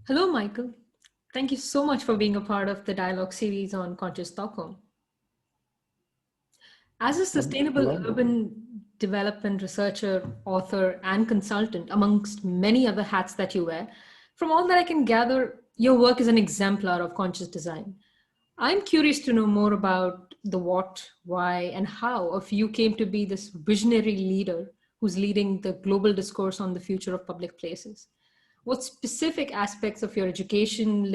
Hello, Michael. Thank you so much for being a part of the dialogue series on Conscious Stockholm. As a sustainable Hello. urban development researcher, author, and consultant, amongst many other hats that you wear, from all that I can gather, your work is an exemplar of conscious design. I'm curious to know more about the what, why, and how of you came to be this visionary leader who's leading the global discourse on the future of public places. What specific aspects of your education,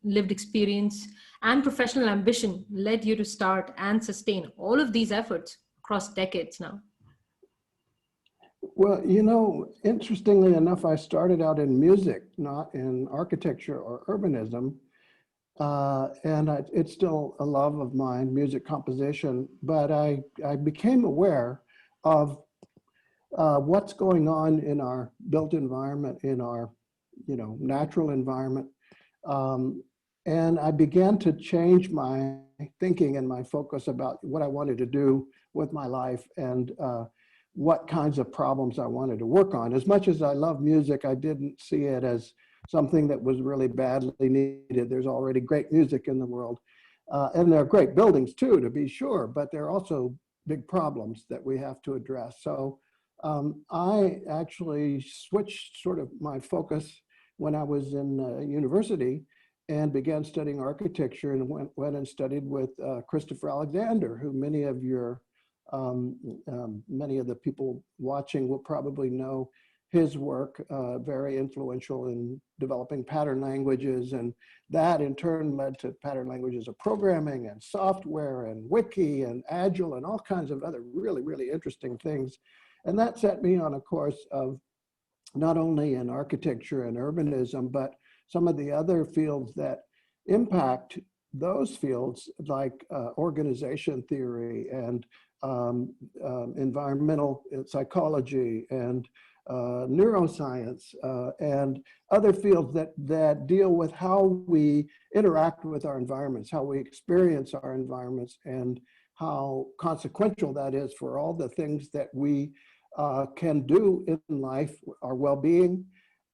lived experience, and professional ambition led you to start and sustain all of these efforts across decades now? Well, interestingly enough, I started out in music, not in architecture or urbanism. It's still a love of mine, music composition, but I became aware of what's going on in our built environment, in our natural environment. And I began to change my thinking and my focus about what I wanted to do with my life and what kinds of problems I wanted to work on. As much as I love music, I didn't see it as something that was really badly needed. There's already great music in the world. And there are great buildings too, to be sure, but there are also big problems that we have to address. So I actually switched sort of my focus when I was in university and began studying architecture and went and studied with Christopher Alexander, who many of the people watching will probably know his work, very influential in developing pattern languages. And that in turn led to pattern languages of programming and software and wiki and agile and all kinds of other really, really interesting things. And that set me on a course of not only in architecture and urbanism, but some of the other fields that impact those fields, like organization theory and environmental psychology and neuroscience and other fields that deal with how we interact with our environments, how we experience our environments, and how consequential that is for all the things that we can do in life, our well-being,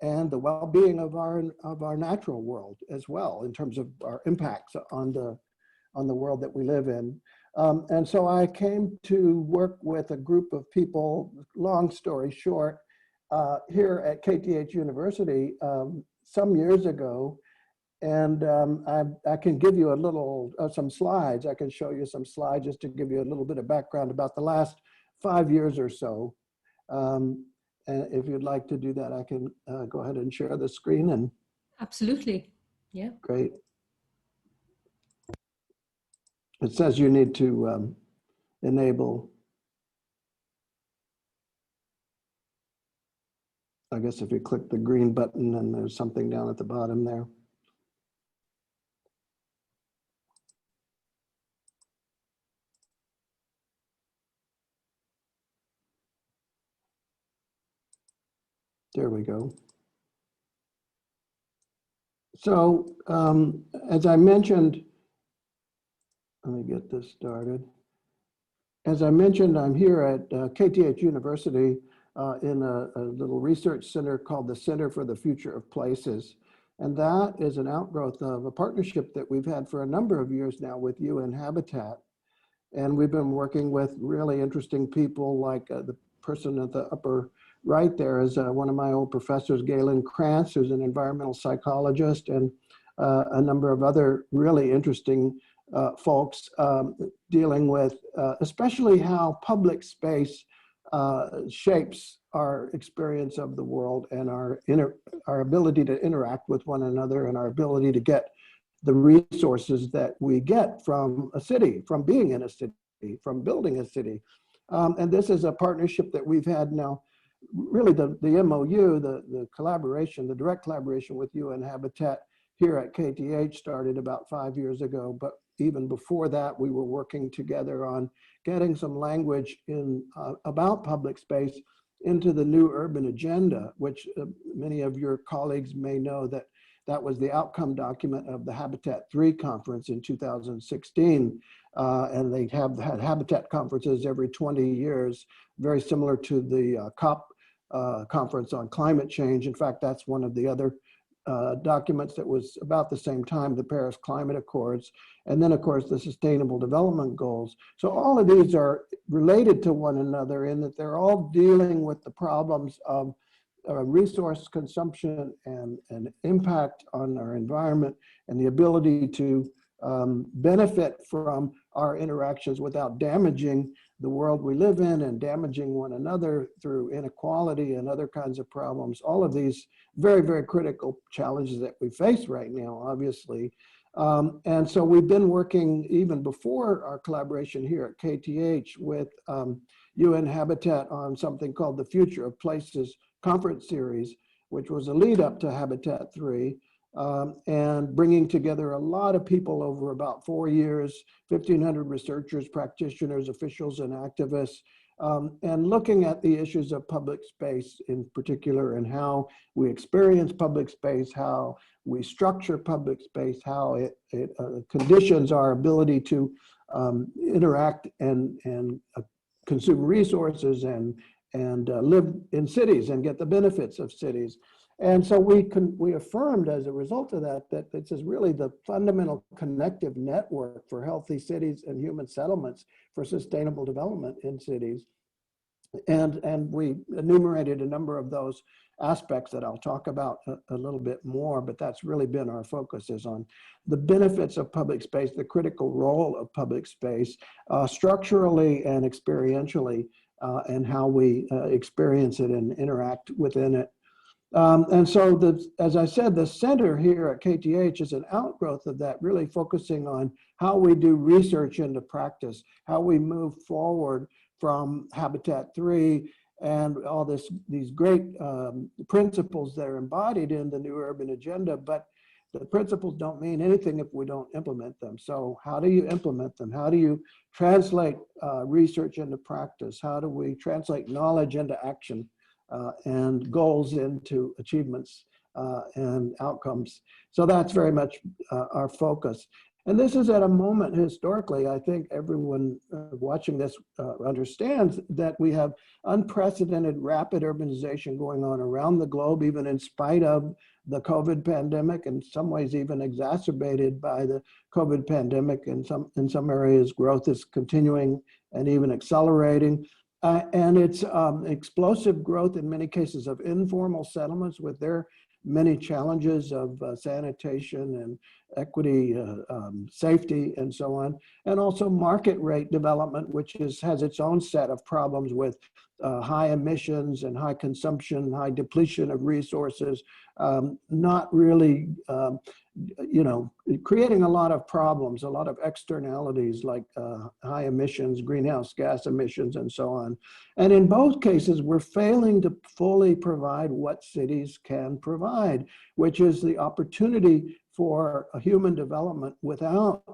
and the well-being of our natural world as well, in terms of our impacts on the world that we live in. And so I came to work with a group of people, long story short, here at KTH University some years ago. And I can give you a little, some slides. I can show you some slides just to give you a little bit of background about the last 5 years or so. And if you'd like to do that, I can go ahead and share the screen. And Absolutely. Yeah. great. It says you need to enable, I guess if you click the green button and there's something down at the bottom there. There we go. So as I mentioned, let me get this started. As I mentioned, I'm here at KTH University in a little research center called the Center for the Future of Places. And that is an outgrowth of a partnership that we've had for a number of years now with UN Habitat. And we've been working with really interesting people, like the person at the upper right there is one of my old professors, Galen Krantz, who's an environmental psychologist, and a number of other really interesting folks dealing with especially how public space shapes our experience of the world and our ability to interact with one another and our ability to get the resources that we get from a city, from being in a city, from building a city. And this is a partnership that we've had now, really the MOU, the collaboration, the direct collaboration with UN Habitat here at KTH started about 5 years ago. But even before that, we were working together on getting some language in about public space into the new urban agenda, which many of your colleagues may know that That was the outcome document of the Habitat 3 conference in 2016. And they have had habitat conferences every 20 years, very similar to the COP conference on climate change. In fact, that's one of the other documents that was about the same time, the Paris Climate Accords, and then of course the Sustainable Development Goals. So all of these are related to one another in that they're all dealing with the problems of resource consumption and impact on our environment and the ability to benefit from our interactions without damaging the world we live in and damaging one another through inequality and other kinds of problems. All of these very, very critical challenges that we face right now, obviously. And so we've been working even before our collaboration here at KTH with UN Habitat on something called the Future of Places conference series, which was a lead up to Habitat 3. And bringing together a lot of people over about 4 years, 1,500 researchers, practitioners, officials, and activists, and looking at the issues of public space in particular and how we experience public space, how we structure public space, how it conditions our ability to interact and consume resources and live in cities and get the benefits of cities. And so we affirmed as a result of that, that this is really the fundamental connective network for healthy cities and human settlements for sustainable development in cities. And we enumerated a number of those aspects that I'll talk about a little bit more, but that's really been our focus, is on the benefits of public space, the critical role of public space, structurally and experientially, and how we experience it and interact within it. And so, as I said, the center here at KTH is an outgrowth of that, really focusing on how we do research into practice, how we move forward from Habitat 3 and all these great principles that are embodied in the New Urban Agenda, but the principles don't mean anything if we don't implement them. So how do you implement them? How do you translate research into practice? How do we translate knowledge into action? And goals into achievements and outcomes. So that's very much our focus. And this is at a moment historically, I think everyone watching this understands that we have unprecedented rapid urbanization going on around the globe, even in spite of the COVID pandemic, in some ways even exacerbated by the COVID pandemic. In some areas, growth is continuing and even accelerating. And it's explosive growth in many cases of informal settlements with their many challenges of sanitation and equity, safety, and so on. And also market rate development, which has its own set of problems with high emissions and high consumption, high depletion of resources, not really, creating a lot of problems, a lot of externalities like high emissions, greenhouse gas emissions, and so on. And in both cases, we're failing to fully provide what cities can provide, which is the opportunity for a human development without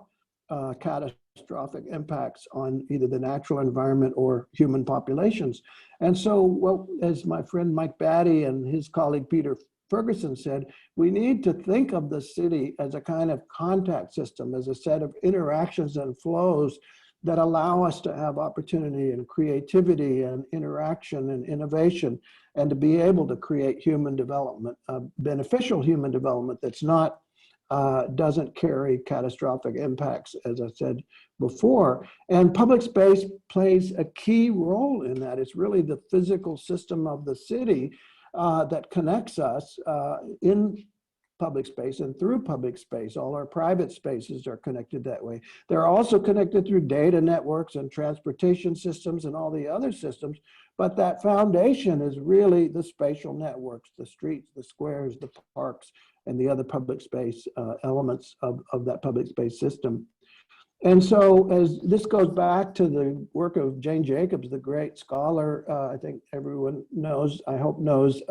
catastrophic impacts on either the natural environment or human populations. And so, well, as my friend Mike Batty and his colleague Peter Ferguson said, we need to think of the city as a kind of contact system, as a set of interactions and flows that allow us to have opportunity and creativity and interaction and innovation, and to be able to create human development, beneficial human development that's not doesn't carry catastrophic impacts, as I said before. And public space plays a key role in that. It's really the physical system of the city that connects us in public space and through public space. All our private spaces are connected that way. They're also connected through data networks and transportation systems and all the other systems, but that foundation is really the spatial networks, the streets, the squares, the parks, and the other public space elements of that public space system. And so as this goes back to the work of Jane Jacobs, the great scholar, I think everyone knows, I hope knows,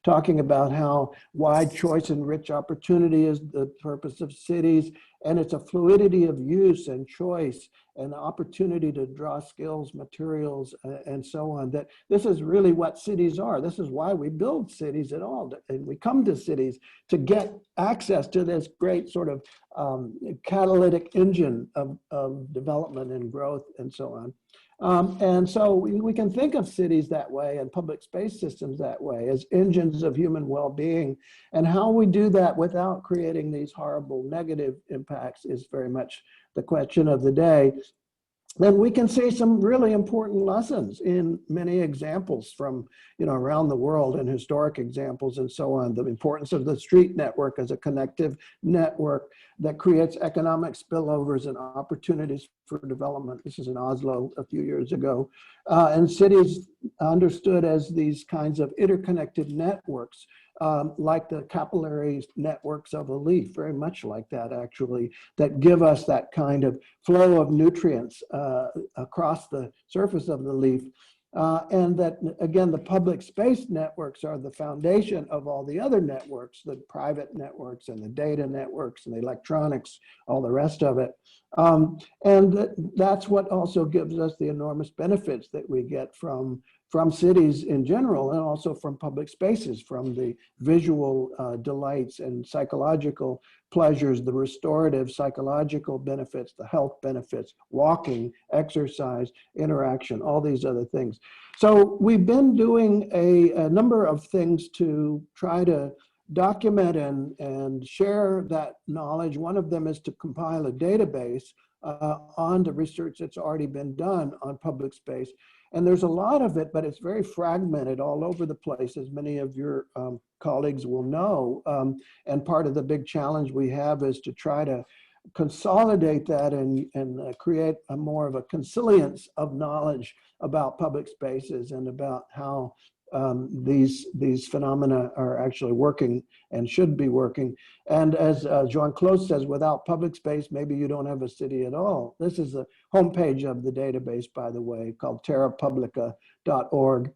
talking about how wide choice and rich opportunity is the purpose of cities, and it's a fluidity of use and choice and the opportunity to draw skills, materials, and so on, that this is really what cities are. This is why we build cities at all. And we come to cities to get access to this great sort of catalytic engine of development and growth and so on. And so we can think of cities that way and public space systems that way as engines of human well-being. And how we do that without creating these horrible negative impacts is very much the question of the day. Then we can see some really important lessons in many examples from, around the world, and historic examples and so on. The importance of the street network as a connective network that creates economic spillovers and opportunities for development. This is in Oslo a few years ago. And cities understood as these kinds of interconnected networks, like the capillary networks of a leaf, very much like that actually, that give us that kind of flow of nutrients across the surface of the leaf. And that, again, the public space networks are the foundation of all the other networks, the private networks and the data networks and the electronics, all the rest of it. And that's what also gives us the enormous benefits that we get from cities in general, and also from public spaces, from the visual delights and psychological pleasures, the restorative psychological benefits, the health benefits, walking, exercise, interaction, all these other things. So we've been doing a number of things to try to document and share that knowledge. One of them is to compile a database on the research that's already been done on public space. And there's a lot of it, but it's very fragmented all over the place, as many of your colleagues will know. And part of the big challenge we have is to try to consolidate that and create a more of a consilience of knowledge about public spaces and about how these phenomena are actually working and should be working. And as Jean-Claude says, without public space, maybe you don't have a city at all. This is the homepage of the database, by the way, called terrapublica.org.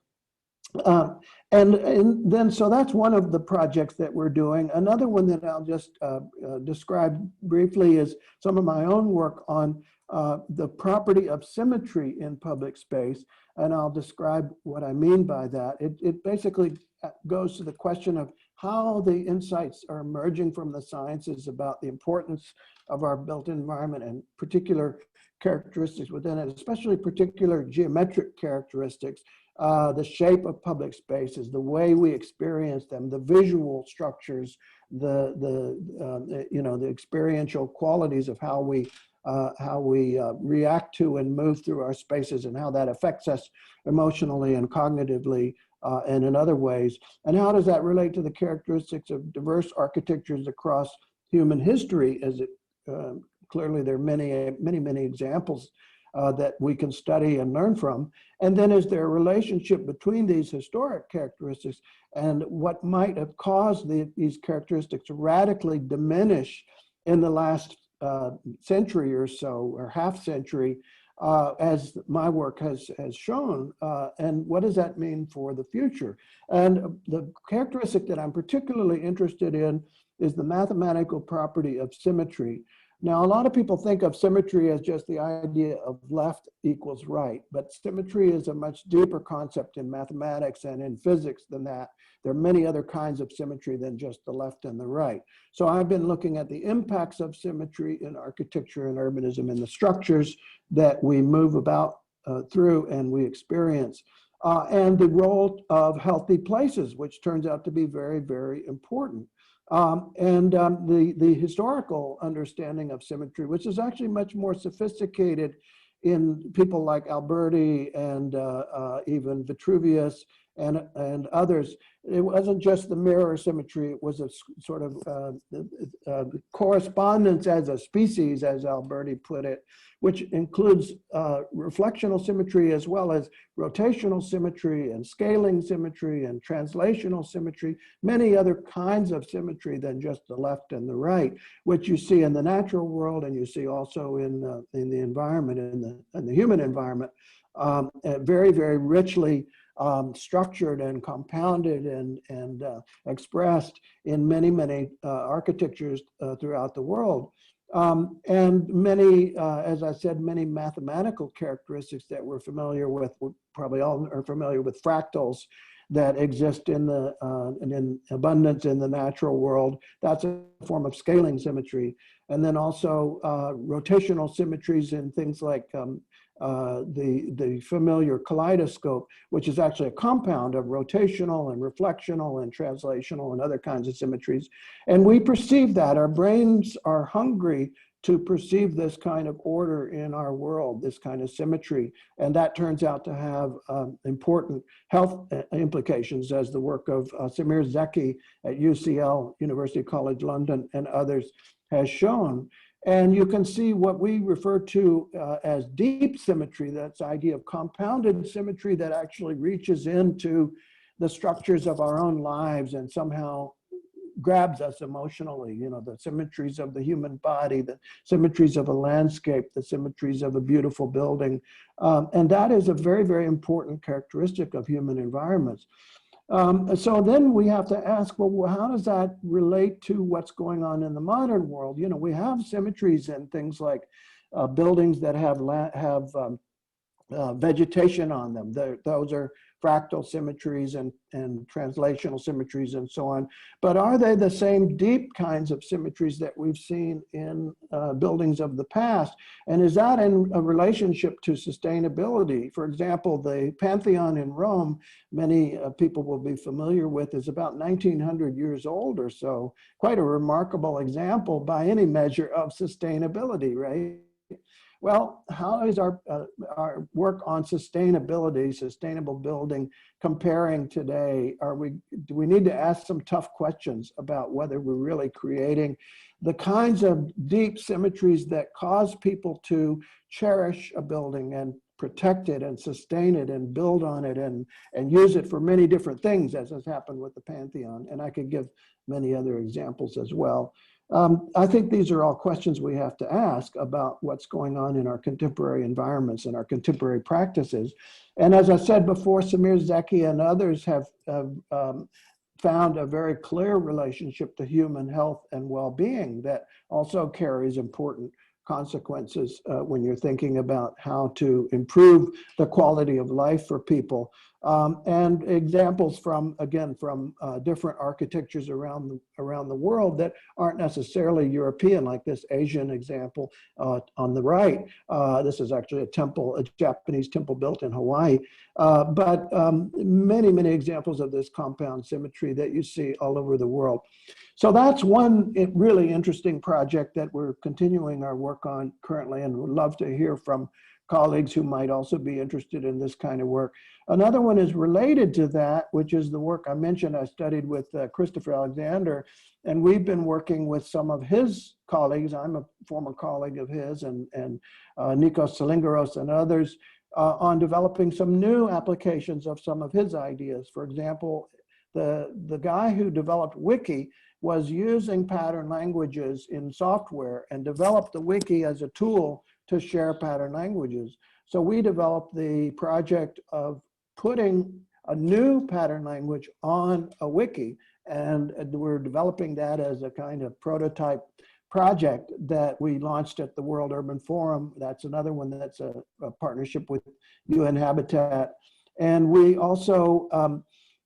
And then, so that's one of the projects that we're doing. Another one that I'll just describe briefly is some of my own work on the property of symmetry in public space. And I'll describe what I mean by that. It basically goes to the question of how the insights are emerging from the sciences about the importance of our built environment and particular characteristics within it, especially particular geometric characteristics, the shape of public spaces, the way we experience them, the visual structures, the experiential qualities of how we react to and move through our spaces, and how that affects us emotionally and cognitively and in other ways. And how does that relate to the characteristics of diverse architectures across human history? As it clearly there are many examples that we can study and learn from. And then is there a relationship between these historic characteristics and what might have caused these characteristics to radically diminish in the last century or so, or half century, as my work has shown, and what does that mean for the future? And the characteristic that I'm particularly interested in is the mathematical property of symmetry. Now, a lot of people think of symmetry as just the idea of left equals right, but symmetry is a much deeper concept in mathematics and in physics than that. There are many other kinds of symmetry than just the left and the right. So I've been looking at the impacts of symmetry in architecture and urbanism and the structures that we move about through and we experience. And the role of healthy places, which turns out to be very, very important. The historical understanding of symmetry, which is actually much more sophisticated in people like Alberti and even Vitruvius and others. It wasn't just the mirror symmetry, it was a sort of correspondence as a species, as Alberti put it, which includes reflectional symmetry as well as rotational symmetry and scaling symmetry and translational symmetry, many other kinds of symmetry than just the left and the right, which you see in the natural world and you see also in the environment, in the human environment, very, very richly structured and compounded and expressed in many architectures throughout the world. And many, as I said, many mathematical characteristics that we're familiar with. We probably all are familiar with fractals that exist in abundance in the natural world. That's a form of scaling symmetry. And then also rotational symmetries in things like the familiar kaleidoscope, which is actually a compound of rotational and reflectional and translational and other kinds of symmetries. And we perceive that. Our brains are hungry to perceive this kind of order in our world, this kind of symmetry. And that turns out to have important health implications, as the work of Samir Zeki at UCL, University College London, and others has shown. And you can see what we refer to as deep symmetry, that's the idea of compounded symmetry that actually reaches into the structures of our own lives and somehow grabs us emotionally. You know, the symmetries of the human body, the symmetries of a landscape, the symmetries of a beautiful building. And that is a very, very important characteristic of human environments. So then we have to ask, well, how does that relate to what's going on in the modern world? You know, we have symmetries in things like buildings that have vegetation on them. Those are fractal symmetries and translational symmetries and so on. But are they the same deep kinds of symmetries that we've seen in buildings of the past? And is that in a relationship to sustainability? For example, the Pantheon in Rome, many people will be familiar with, is about 1900 years old or so. Quite a remarkable example by any measure of sustainability, right? Well, how is our work on sustainability, sustainable building, comparing today? Do we need to ask some tough questions about whether we're really creating the kinds of deep symmetries that cause people to cherish a building and protect it and sustain it and build on it and use it for many different things, as has happened with the Pantheon? And I could give many other examples as well. I think these are all questions we have to ask about what's going on in our contemporary environments and our contemporary practices. And as I said before, Samir Zeki and others have found a very clear relationship to human health and well-being that also carries important consequences when you're thinking about how to improve the quality of life for people. And examples from, again, from different architectures around the world that aren't necessarily European, like this Asian example on the right. This is actually a Japanese temple built in Hawaii. But many, many examples of this compound symmetry that you see all over the world. So that's one really interesting project that we're continuing our work on currently, and would love to hear from colleagues who might also be interested in this kind of work. Another one is related to that, which is the work I mentioned I studied with Christopher Alexander, and we've been working with some of his colleagues. I'm a former colleague of his, and Nikos Salingaros and others on developing some new applications of some of his ideas. For example, the guy who developed Wiki was using pattern languages in software and developed the Wiki as a tool to share pattern languages. So we developed the project of putting a new pattern language on a wiki, and we're developing that as a kind of prototype project that we launched at the World Urban Forum. That's another one that's a partnership with UN Habitat. And we also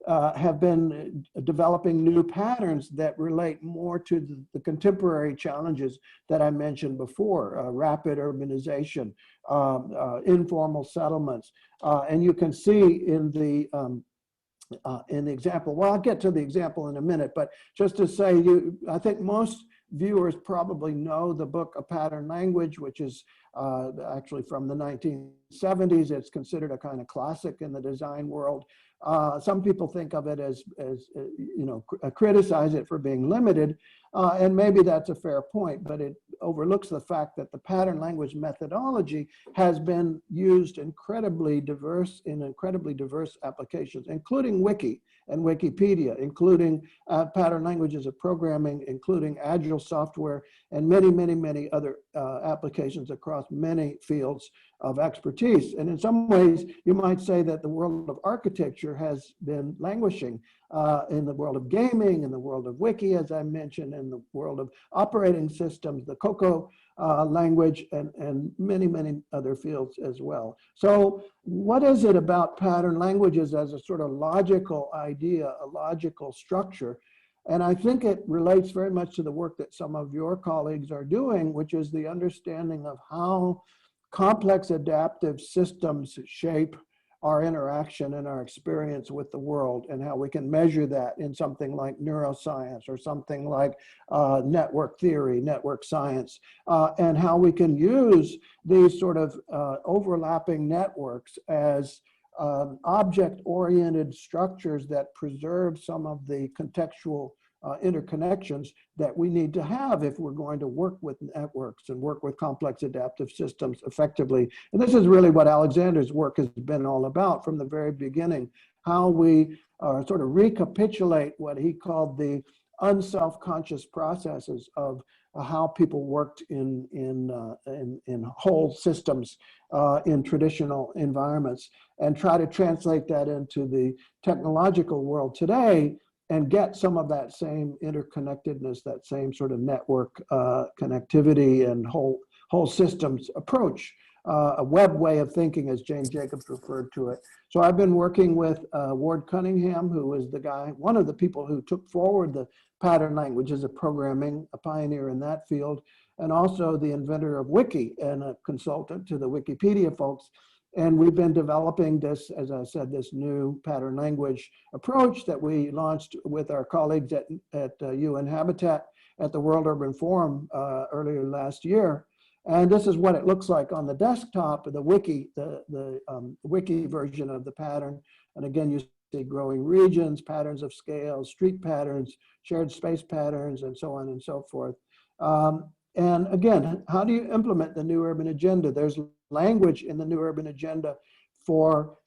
have been developing new patterns that relate more to the contemporary challenges that I mentioned before, rapid urbanization, informal settlements. And you can see in the example, well, I'll get to the example in a minute, but just to say, I think most viewers probably know the book A Pattern Language, which is actually from the 1970s. It's considered a kind of classic in the design world. Some people think of it as criticize it for being limited, and maybe that's a fair point, but it overlooks the fact that the pattern language methodology has been used in incredibly diverse applications, including Wiki and Wikipedia, including pattern languages of programming, including agile software, and many, many, many other applications across many fields of expertise. And in some ways, you might say that the world of architecture has been languishing in the world of gaming, in the world of wiki, as I mentioned, in the world of operating systems, the COCO language, and many, many other fields as well. So what is it about pattern languages as a sort of logical idea, a logical structure? And I think it relates very much to the work that some of your colleagues are doing, which is the understanding of how complex adaptive systems shape our interaction and our experience with the world, and how we can measure that in something like neuroscience or something like network theory, network science, and how we can use these sort of overlapping networks as object-oriented structures that preserve some of the contextual interconnections that we need to have if we're going to work with networks and work with complex adaptive systems effectively. And this is really what Alexander's work has been all about from the very beginning, how we sort of recapitulate what he called the unself-conscious processes of how people worked in whole systems in traditional environments, and try to translate that into the technological world today and get some of that same interconnectedness, that same sort of network connectivity and whole systems approach, a web way of thinking, as Jane Jacobs referred to it. So I've been working with Ward Cunningham, who is the guy, one of the people who took forward the pattern languages of programming, a pioneer in that field, and also the inventor of Wiki and a consultant to the Wikipedia folks. And we've been developing this, as I said, this new pattern language approach that we launched with our colleagues at UN Habitat at the World Urban Forum earlier last year. And this is what it looks like on the desktop of the Wiki, the Wiki version of the pattern. And again, you see growing regions, patterns of scale, street patterns, shared space patterns, and so on and so forth. And again, how do you implement the new urban agenda? There's language in the new urban agenda for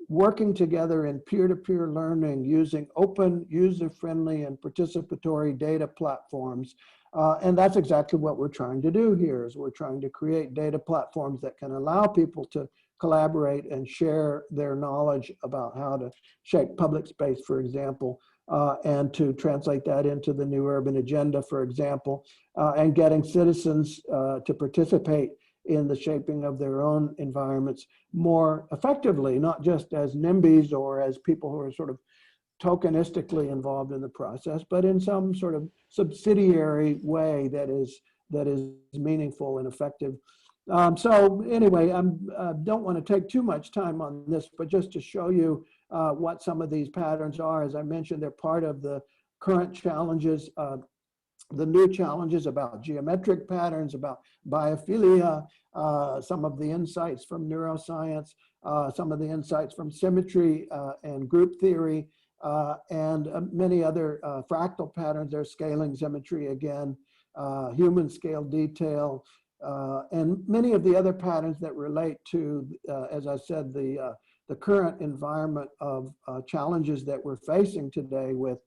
working together in peer-to-peer learning using open, user-friendly, and participatory data platforms. And that's exactly what we're trying to do here, is we're trying to create data platforms that can allow people to collaborate and share their knowledge about how to shape public space, for example, and to translate that into the new urban agenda, for example, and getting citizens to participate in the shaping of their own environments more effectively, not just as NIMBYs or as people who are sort of tokenistically involved in the process, but in some sort of subsidiary way that is meaningful and effective. So anyway, I don't want to take too much time on this, but just to show you what some of these patterns are. As I mentioned, they're part of the current challenges, the new challenges about geometric patterns, about biophilia, some of the insights from neuroscience, some of the insights from symmetry and group theory, and many other fractal patterns. There's scaling symmetry again, human scale detail, and many of the other patterns that relate to, as I said, the current environment of challenges that we're facing today with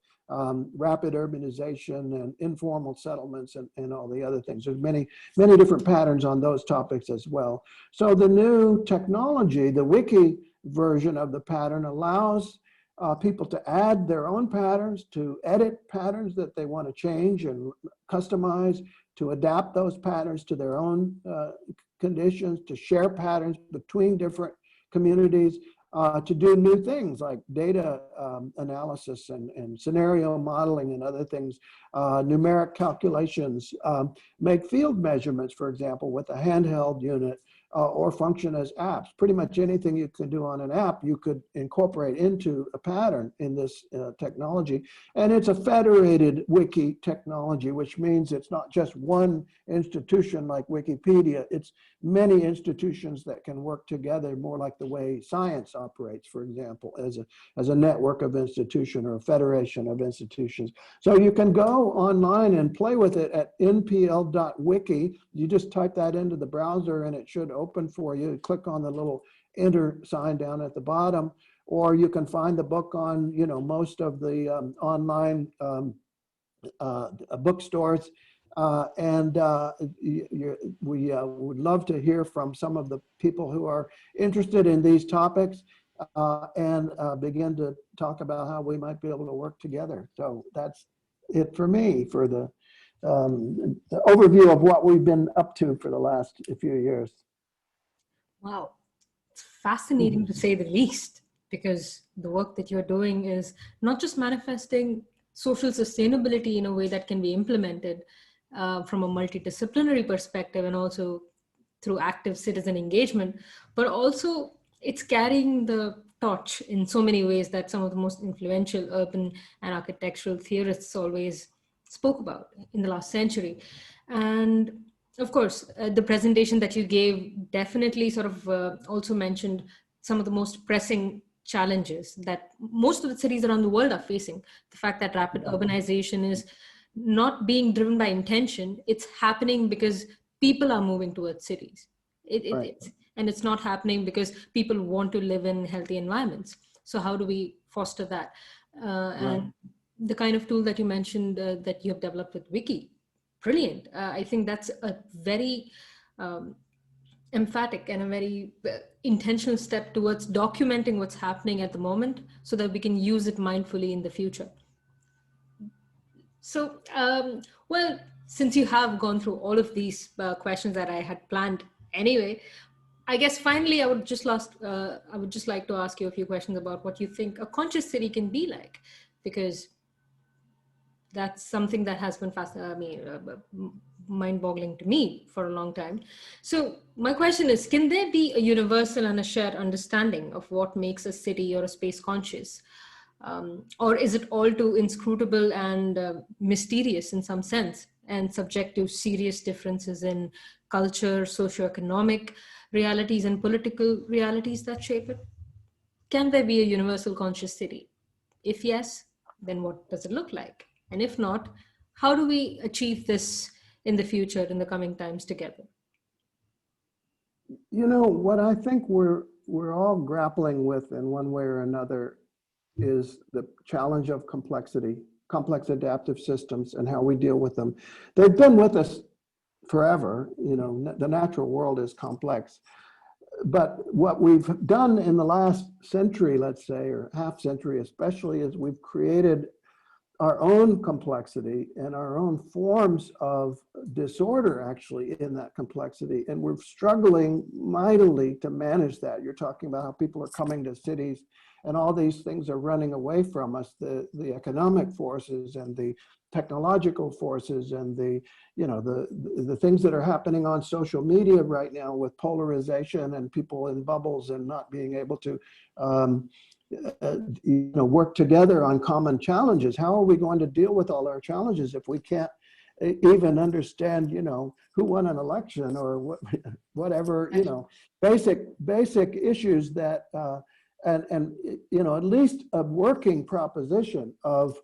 rapid urbanization and informal settlements and all the other things. There's many, many different patterns on those topics as well. So the new technology, the Wiki version of the pattern, allows people to add their own patterns, to edit patterns that they want to change and customize, to adapt those patterns to their own conditions, to share patterns between different communities, to do new things like data analysis and scenario modeling and other things, numeric calculations, make field measurements, for example, with a handheld unit, or function as apps. Pretty much anything you can do on an app, you could incorporate into a pattern in this technology. And it's a federated wiki technology, which means it's not just one institution like Wikipedia, it's many institutions that can work together, more like the way science operates, for example, as a network of institutions or a federation of institutions. So you can go online and play with it at npl.wiki. You just type that into the browser and it should open for you. Click on the little enter sign down at the bottom, or you can find the book on, most of the online bookstores. We would love to hear from some of the people who are interested in these topics and begin to talk about how we might be able to work together. So that's it for me for the overview of what we've been up to for the last few years. Wow, it's fascinating to say the least, because the work that you're doing is not just manifesting social sustainability in a way that can be implemented from a multidisciplinary perspective and also through active citizen engagement, but also it's carrying the torch in so many ways that some of the most influential urban and architectural theorists always spoke about in the last century. And of course, the presentation that you gave definitely sort of also mentioned some of the most pressing challenges that most of the cities around the world are facing. The fact that rapid urbanization is not being driven by intention, it's happening because people are moving towards cities. Right. And it's not happening because people want to live in healthy environments. So how do we foster that? And the kind of tool that you mentioned that you have developed with Wiki, brilliant. I think that's a very emphatic and a very intentional step towards documenting what's happening at the moment so that we can use it mindfully in the future. So, well, since you have gone through all of these questions that I had planned anyway, I guess finally I would just like to ask you a few questions about what you think a conscious city can be like, because that's something that has been mind-boggling to me for a long time. So my question is, can there be a universal and a shared understanding of what makes a city or a space conscious? Or is it all too inscrutable and mysterious in some sense and subject to serious differences in culture, socioeconomic realities and political realities that shape it? Can there be a universal conscious city? If yes, then what does it look like? And if not, how do we achieve this in the future, in the coming times together? You know, what I think we're all grappling with in one way or another is the challenge of complexity, complex adaptive systems, and how we deal with them. They've been with us forever. You know, the natural world is complex. But what we've done in the last century, let's say, or half century especially, is we've created our own complexity and our own forms of disorder actually in that complexity. And we're struggling mightily to manage that. You're talking about how people are coming to cities and all these things are running away from us, the economic forces and the technological forces and the things that are happening on social media right now with polarization and people in bubbles and not being able to work together on common challenges. How are we going to deal with all our challenges if we can't even understand, who won an election or whatever, basic issues that, and at least a working proposition of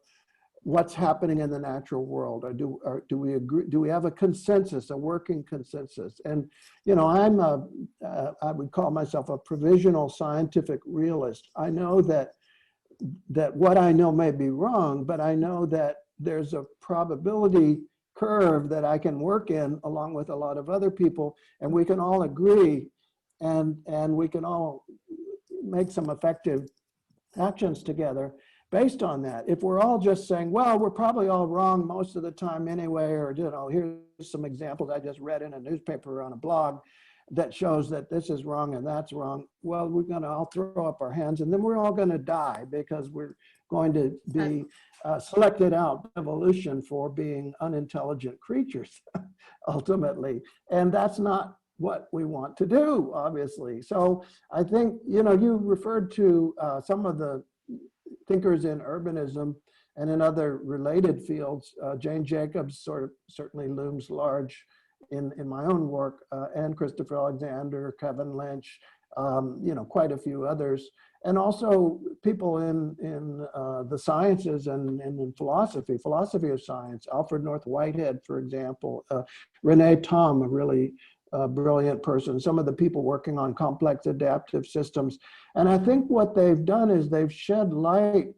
what's happening in the natural world, or do we agree? Do we have a consensus, a working consensus? And I would call myself a provisional scientific realist. I know that what I know may be wrong, but I know that there's a probability curve that I can work in along with a lot of other people, and we can all agree, and we can all make some effective actions together based on that. If we're all just saying, well, we're probably all wrong most of the time anyway, or here's some examples I just read in a newspaper or on a blog that shows that this is wrong and that's wrong, well, we're going to all throw up our hands and then we're all going to die because we're going to be selected out evolution for being unintelligent creatures ultimately. And that's not what we want to do, obviously. So I think, you referred to some of the thinkers in urbanism and in other related fields. Jane Jacobs certainly looms large in my own work, and Christopher Alexander, Kevin Lynch, quite a few others. And also people in the sciences and in philosophy of science, Alfred North Whitehead, for example, Renee Tom, a really brilliant person, some of the people working on complex adaptive systems. And I think what they've done is they've shed light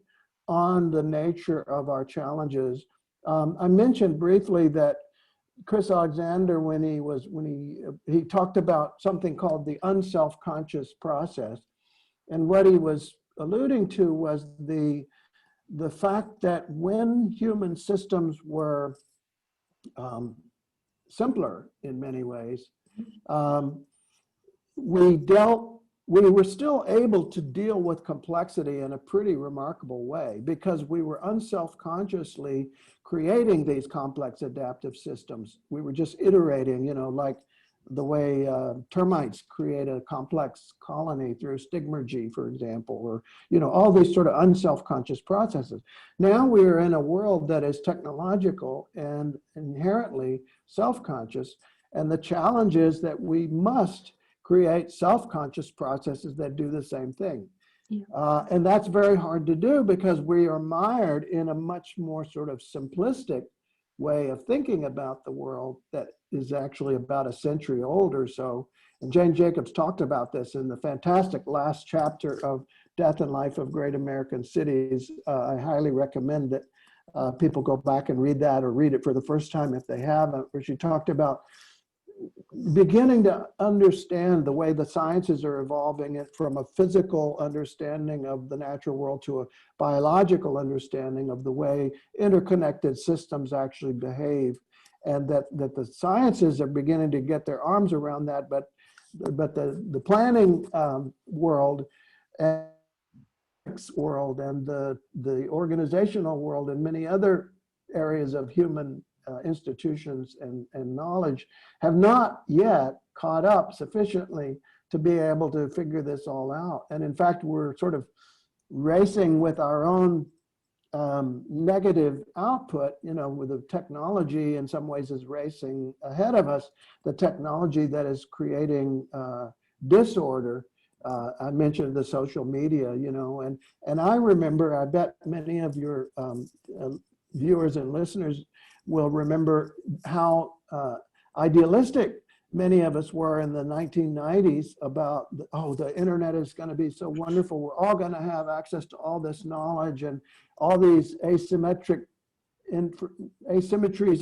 on the nature of our challenges. I mentioned briefly that Chris Alexander, when he talked about something called the unself-conscious process. And what he was alluding to was the fact that when human systems were simpler in many ways, um, we were still able to deal with complexity in a pretty remarkable way because we were unself-consciously creating these complex adaptive systems. We were just iterating, you know, like the way termites create a complex colony through stigmergy, for example, or, you know, all these sort of unself-conscious processes. Now we are in a world that is technological and inherently self-conscious. And the challenge is that we must create self-conscious processes that do the same thing. Yeah. And that's very hard to do because we are mired in a much more sort of simplistic way of thinking about the world that is actually about a century old or so. And Jane Jacobs talked about this in the fantastic last chapter of Death and Life of Great American Cities. I highly recommend that people go back and read that or read it for the first time if they haven't, where she talked about beginning to understand the way the sciences are evolving it from a physical understanding of the natural world to a biological understanding of the way interconnected systems actually behave, and that the sciences are beginning to get their arms around that, but the planning world and the organizational world and many other areas of human institutions and knowledge have not yet caught up sufficiently to be able to figure this all out. And in fact, we're sort of racing with our own negative output, you know, with the technology in some ways is racing ahead of us, the technology that is creating disorder. I mentioned the social media, you know, and I remember, I bet many of your viewers and listeners will remember how idealistic many of us were in the 1990s about, the internet is going to be so wonderful. We're all going to have access to all this knowledge, and all these asymmetries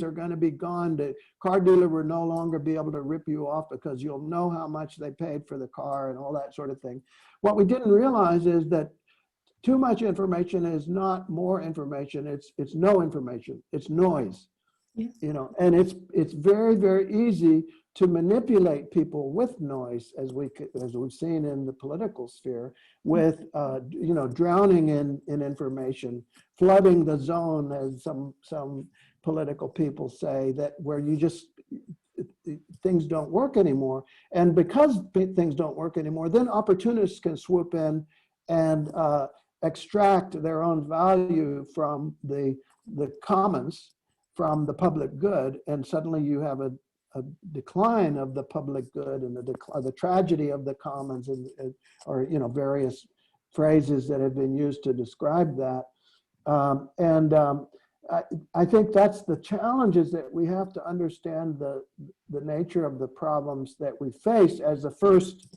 are going to be gone. The car dealer will no longer be able to rip you off because you'll know how much they paid for the car and all that sort of thing. What we didn't realize is that too much information is not more information. It's no information. It's noise. Yeah. You know, and it's very, very easy to manipulate people with noise, as we've seen in the political sphere, with you know, drowning in information, flooding the zone, as some political people say, that where you just things don't work anymore. And because things don't work anymore, then opportunists can swoop in and extract their own value from the commons, from the public good, and suddenly you have a decline of the public good and the tragedy of the commons, or you know, various phrases that have been used to describe that. I think that's the challenge, is that we have to understand the nature of the problems that we face as the first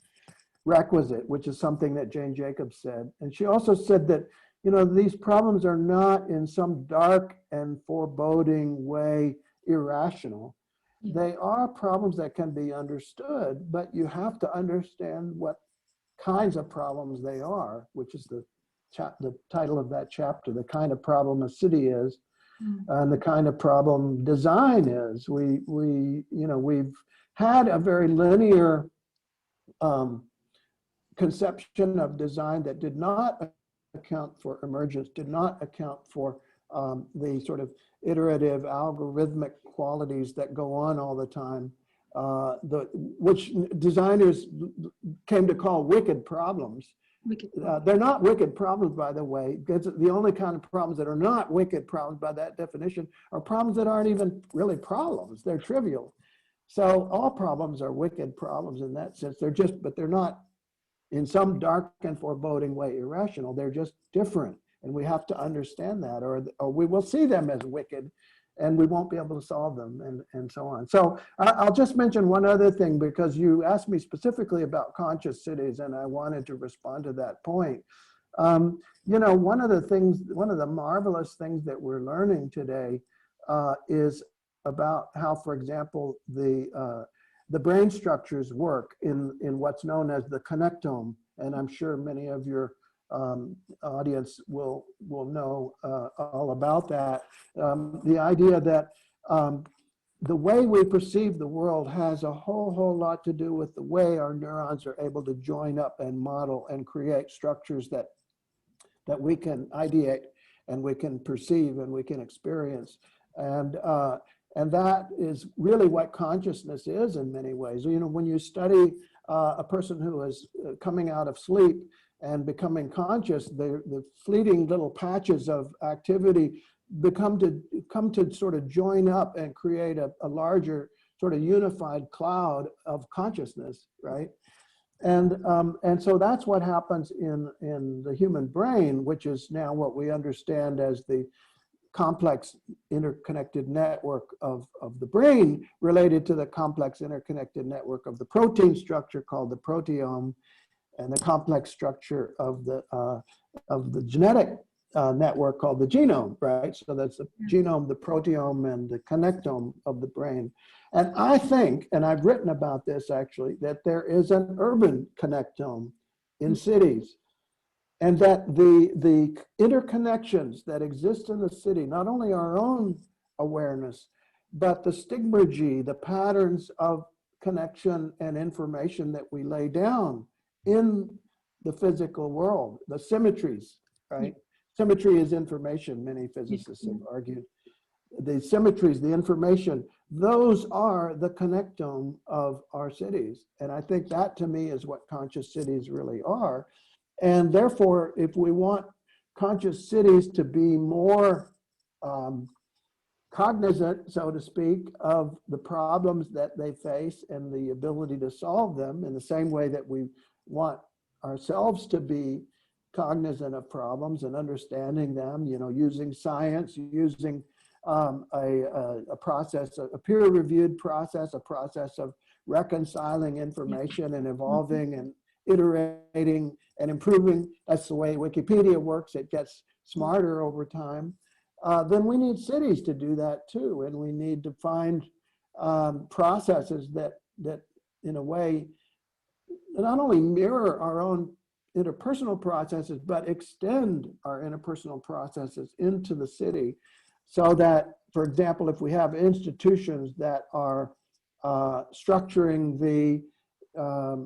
requisite, which is something that Jane Jacobs said. And she also said that, you know, these problems are not in some dark and foreboding way irrational. Yeah. They are problems that can be understood, but you have to understand what kinds of problems they are, which is the title of that chapter, the kind of problem a city is, and the kind of problem design is. You know, we've had a very linear conception of design that did not account for emergence, did not account for the sort of iterative algorithmic qualities that go on all the time, which designers came to call wicked problems. They're not wicked problems, by the way. It's the only kind of problems that are not wicked problems by that definition are problems that aren't even really problems. They're trivial. So all problems are wicked problems in that sense. But they're not in some dark and foreboding way irrational. They're just different. And we have to understand that, or we will see them as wicked and we won't be able to solve them, and so on. So I'll just mention one other thing, because you asked me specifically about conscious cities and I wanted to respond to that point. You know, one of the marvelous things that we're learning today is about how, for example, the brain structures work in what's known as the connectome. And I'm sure many of your audience will know all about that. The idea that the way we perceive the world has a whole lot to do with the way our neurons are able to join up and model and create structures that we can ideate and we can perceive and we can experience. And that is really what consciousness is in many ways. You know, when you study a person who is coming out of sleep and becoming conscious, the fleeting little patches of activity come to sort of join up and create a larger sort of unified cloud of consciousness, right? And so that's what happens in the human brain, which is now what we understand as the complex interconnected network of the brain related to the complex interconnected network of the protein structure called the proteome, and the complex structure of the genetic network called the genome, right? So that's the genome, the proteome, and the connectome of the brain. And I think, and I've written about this actually, that there is an urban connectome in cities. And that the interconnections that exist in the city, not only our own awareness, but the stigmergy, the patterns of connection and information that we lay down in the physical world, the symmetries, right? Symmetry is information, many physicists have argued. The symmetries, the information, those are the connectome of our cities. And I think that to me is what conscious cities really are. And therefore, if we want conscious cities to be more cognizant, so to speak, of the problems that they face and the ability to solve them in the same way that we want ourselves to be cognizant of problems and understanding them, you know, using science, using a process, a peer-reviewed process, a process of reconciling information and evolving and iterating and improving. That's the way Wikipedia works. It gets smarter over time. Then we need cities to do that too. And we need to find processes that in a way not only mirror our own interpersonal processes, but extend our interpersonal processes into the city, so that, for example, if we have institutions that are structuring the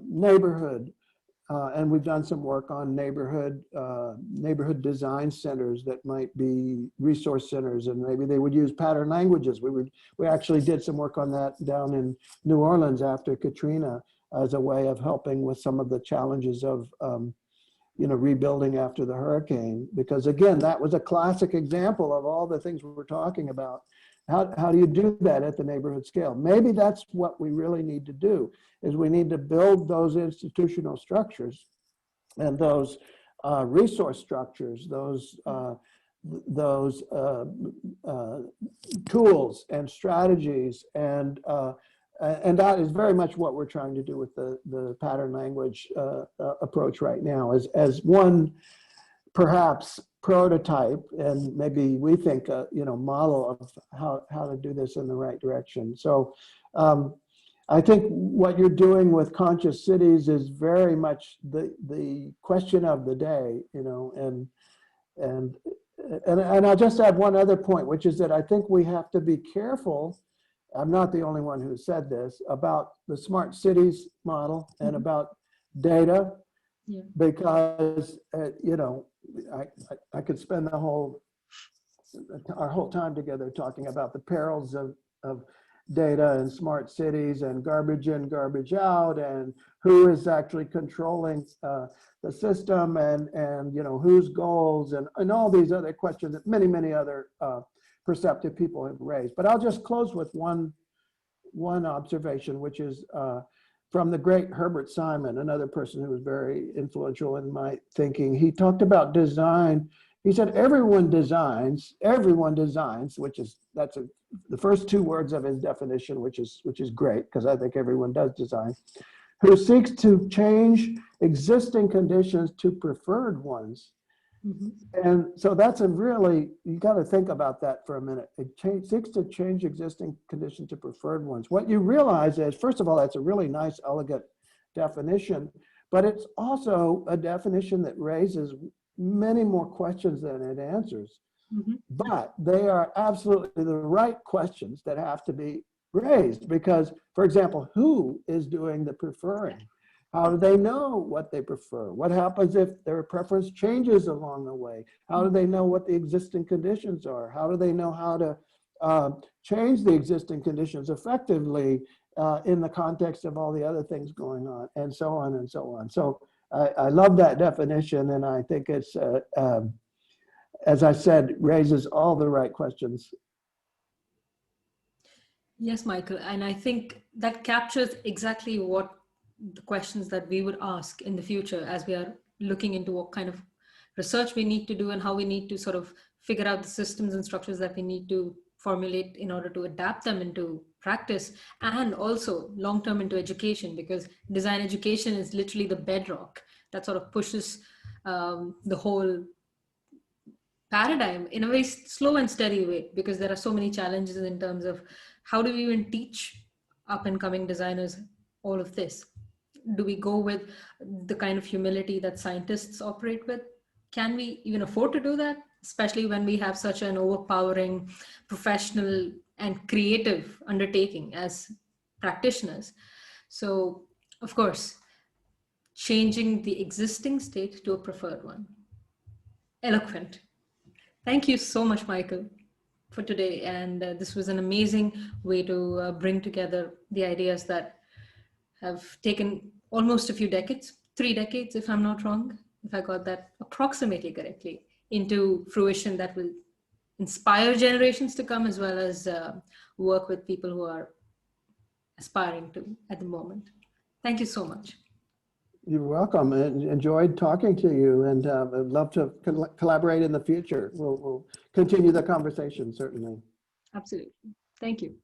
neighborhood, and we've done some work on neighborhood design centers that might be resource centers, and maybe they would use pattern languages. We actually did some work on that down in New Orleans after Katrina, as a way of helping with some of the challenges of you know, rebuilding after the hurricane. Because again, that was a classic example of all the things we were talking about. How do you do that at the neighborhood scale? Maybe that's what we really need to do, is we need to build those institutional structures and those resource structures, those tools and strategies, and that is very much what we're trying to do with the pattern language approach right now, as one perhaps prototype, and maybe we think you know, model of how to do this in the right direction. So I think what you're doing with conscious cities is very much the question of the day, you know, and I'll just add one other point, which is that I think we have to be careful. I'm not the only one who said this about the smart cities model and about data, because you know, I could spend our whole time together talking about the perils of data and smart cities and garbage in, garbage out, and who is actually controlling the system, and you know, whose goals, and all these other questions that many other perceptive people have raised. But I'll just close with one observation, which is from the great Herbert Simon, another person who was very influential in my thinking. He talked about design. He said, everyone designs, which is, the first two words of his definition, which is great, because I think everyone does design, who seeks to change existing conditions to preferred ones. Mhm. And so that's a really, you got to think about that for a minute. It seeks to change existing conditions to preferred ones. What you realize is, first of all, that's a really nice, elegant definition, but it's also a definition that raises many more questions than it answers. Mhm. But they are absolutely the right questions that have to be raised because, for example, who is doing the preferring? How do they know what they prefer? What happens if their preference changes along the way? How do they know what the existing conditions are? How do they know how to change the existing conditions effectively in the context of all the other things going on, and so on and so on. So I love that definition, and I think it's, as I said, raises all the right questions. Yes, Michael. And I think that captures exactly what the questions that we would ask in the future as we are looking into what kind of research we need to do and how we need to sort of figure out the systems and structures that we need to formulate in order to adapt them into practice and also long term into education, because design education is literally the bedrock that sort of pushes the whole paradigm in a very slow and steady way, because there are so many challenges in terms of how do we even teach up and coming designers all of this. Do we go with the kind of humility that scientists operate with? Can we even afford to do that, especially when we have such an overpowering professional and creative undertaking as practitioners? So of course, changing the existing state to a preferred one. Eloquent. Thank you so much, Michael, for today. And this was an amazing way to bring together the ideas that have taken almost a few decades, 3 decades, if I'm not wrong, if I got that approximately correctly, into fruition that will inspire generations to come, as well as work with people who are aspiring to at the moment. Thank you so much. You're welcome, and enjoyed talking to you, and I'd love to collaborate in the future. We'll continue the conversation, certainly. Absolutely. Thank you.